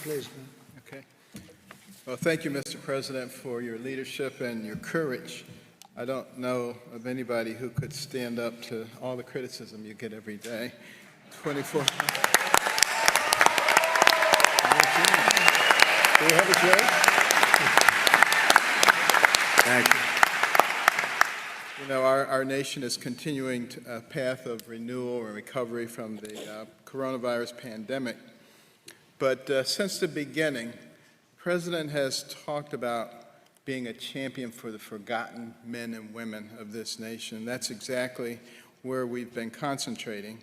please, man. Okay. Well, thank you, Mr. President, for your leadership and your courage. I don't know of anybody who could stand up to all the criticism you get every day. 24. Do we have a joke? Thank you. You know, our nation is continuing a path of renewal and recovery from the coronavirus pandemic. But since the beginning, the President has talked about being a champion for the forgotten men and women of this nation. That's exactly where we've been concentrating.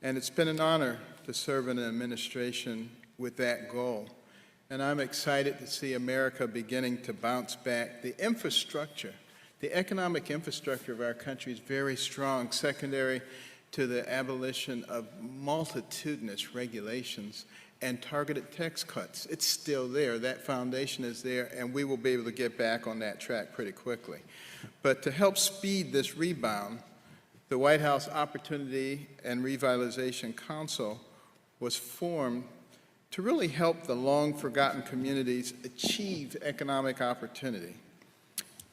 And it's been an honor to serve in an administration with that goal. And I'm excited to see America beginning to bounce back. The infrastructure, the economic infrastructure of our country is very strong, secondary to the abolition of multitudinous regulations and targeted tax cuts. It's still there. That foundation is there, and we will be able to get back on that track pretty quickly. But to help speed this rebound, the White House Opportunity and Revitalization Council was formed to really help the long-forgotten communities achieve economic opportunity.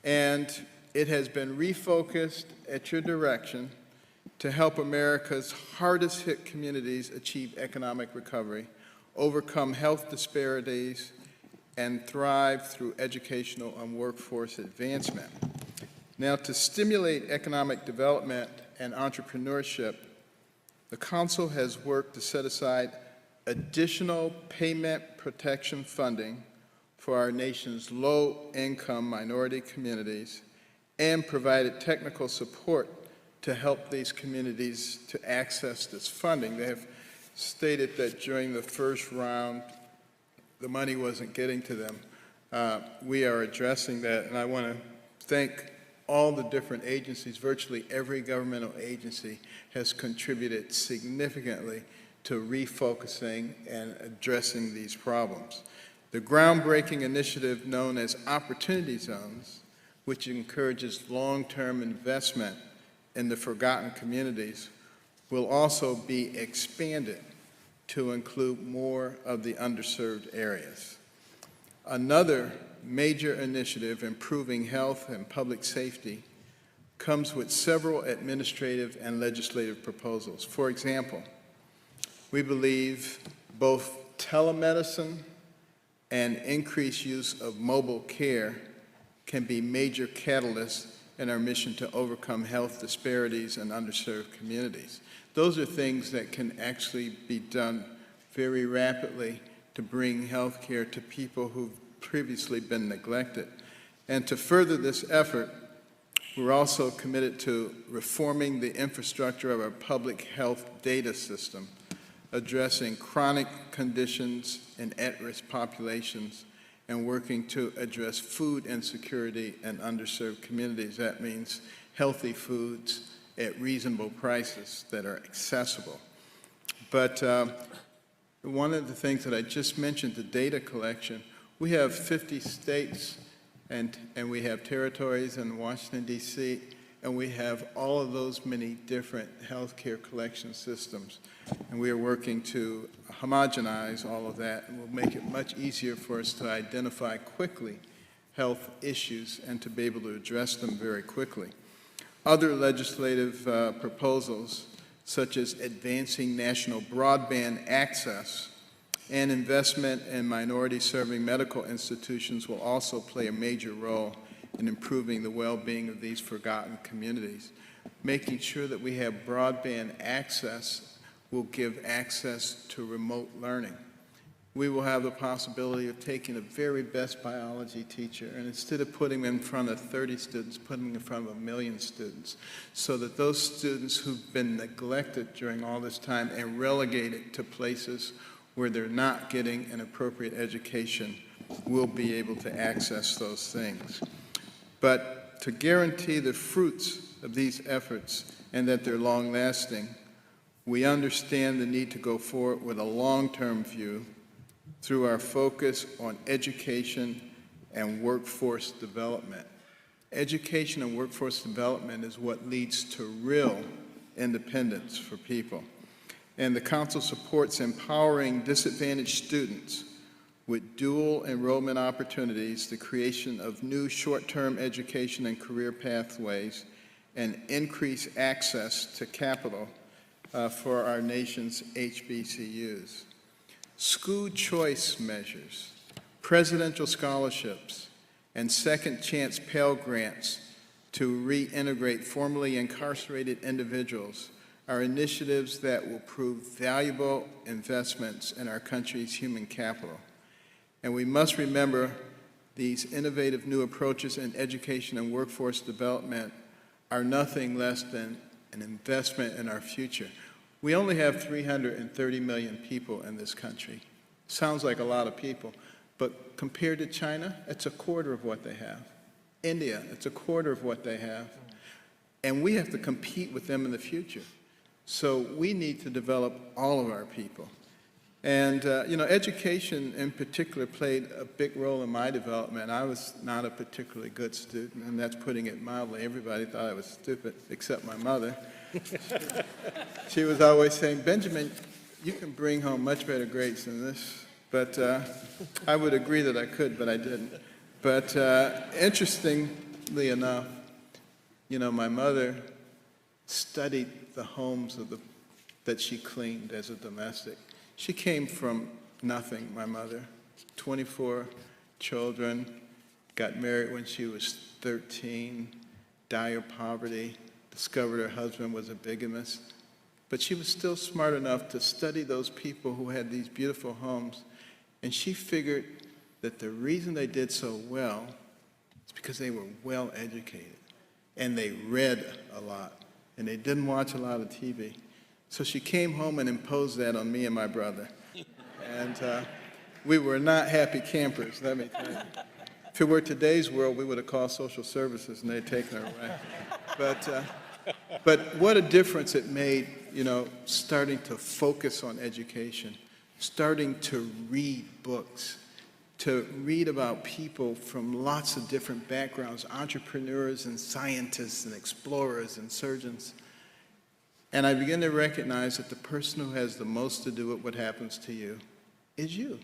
And it has been refocused at your direction to help America's hardest-hit communities achieve economic recovery, overcome health disparities, and thrive through educational and workforce advancement. Now, to stimulate economic development and entrepreneurship, the Council has worked to set aside additional payment protection funding for our nation's low-income minority communities and provided technical support to help these communities to access this funding. They have stated that during the first round, the money wasn't getting to them. We are addressing that, and I want to thank all the different agencies. Virtually every governmental agency has contributed significantly to refocusing and addressing these problems. The groundbreaking initiative known as Opportunity Zones, which encourages long-term investment in the forgotten communities, will also be expanded to include more of the underserved areas. Another major initiative, improving health and public safety, comes with several administrative and legislative proposals. For example, we believe both telemedicine and increased use of mobile care can be major catalysts in our mission to overcome health disparities in underserved communities. Those are things that can actually be done very rapidly to bring health care to people who've previously been neglected. And to further this effort, we're also committed to reforming the infrastructure of our public health data system, addressing chronic conditions in at-risk populations, and working to address food insecurity in underserved communities. That means healthy foods at reasonable prices that are accessible. But one of the things that I just mentioned, the data collection, we have 50 states and we have territories in Washington, D.C., and we have all of those many different healthcare collection systems. And we are working to homogenize all of that, and will make it much easier for us to identify quickly health issues and to be able to address them very quickly. Other legislative proposals, such as advancing national broadband access and investment in minority-serving medical institutions, will also play a major role in improving the well-being of these forgotten communities. Making sure that we have broadband access will give access to remote learning. We will have the possibility of taking the very best biology teacher, and instead of putting them in front of 30 students, putting them in front of 1 million students, so that those students who've been neglected during all this time and relegated to places where they're not getting an appropriate education will be able to access those things. But to guarantee the fruits of these efforts and that they're long-lasting, we understand the need to go forward with a long-term view through our focus on education and workforce development. Education and workforce development is what leads to real independence for people. And the Council supports empowering disadvantaged students with dual enrollment opportunities, the creation of new short-term education and career pathways, and increased access to capital for our nation's HBCUs. School choice measures, presidential scholarships, and second chance Pell Grants to reintegrate formerly incarcerated individuals are initiatives that will prove valuable investments in our country's human capital. And we must remember these innovative new approaches in education and workforce development are nothing less than an investment in our future. We only have 330 million people in this country. Sounds like a lot of people, but compared to China, it's a quarter of what they have. India, it's a quarter of what they have. And we have to compete with them in the future. So we need to develop all of our people. And, education in particular played a big role in my development. I was not a particularly good student, and that's putting it mildly. Everybody thought I was stupid, except my mother. She was always saying, Benjamin, you can bring home much better grades than this. But I would agree that I could, but I didn't. But interestingly enough, my mother studied the homes that she cleaned as a domestic. She came from nothing, my mother, 24 children, got married when she was 13, dire poverty, discovered her husband was a bigamist. But she was still smart enough to study those people who had these beautiful homes, and she figured that the reason they did so well is because they were well educated, and they read a lot, and they didn't watch a lot of TV. So she came home and imposed that on me and my brother. And we were not happy campers, let me tell you. If it were today's world, we would have called social services and they'd taken her away. But what a difference it made, starting to focus on education, starting to read books, to read about people from lots of different backgrounds, entrepreneurs and scientists and explorers and surgeons. And I begin to recognize that the person who has the most to do with what happens to you is you.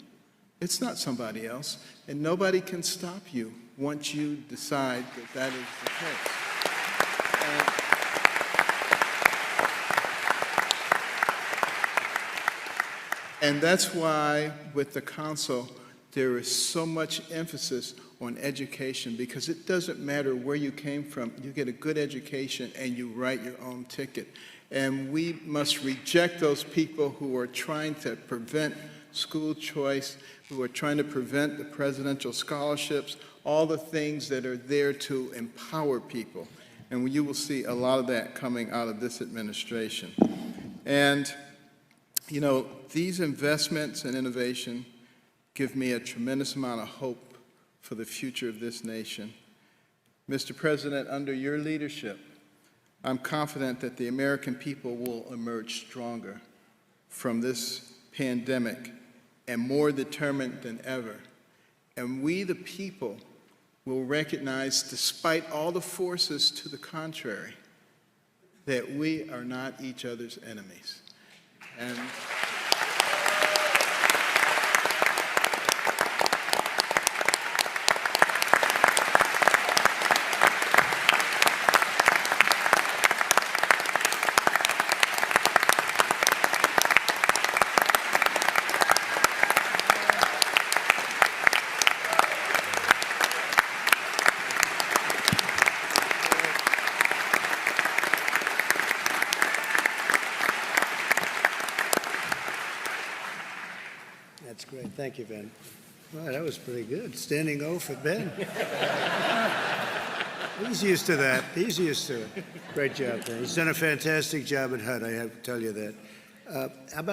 It's not somebody else. And nobody can stop you once you decide that that is the case. And that's why with the council, there is so much emphasis on education, because it doesn't matter where you came from. You get a good education and you write your own ticket. And we must reject those people who are trying to prevent school choice, who are trying to prevent the presidential scholarships, all the things that are there to empower people. And you will see a lot of that coming out of this administration. And, these investments in innovation give me a tremendous amount of hope for the future of this nation. Mr. President, under your leadership, I'm confident that the American people will emerge stronger from this pandemic and more determined than ever. And we, the people, will recognize, despite all the forces to the contrary, that we are not each other's enemies. And That's great. Thank you, Ben. Well, that was pretty good. Standing O for Ben. He's used to that. He's used to it. Great job, Ben. He's done a fantastic job at HUD, I have to tell you that. How about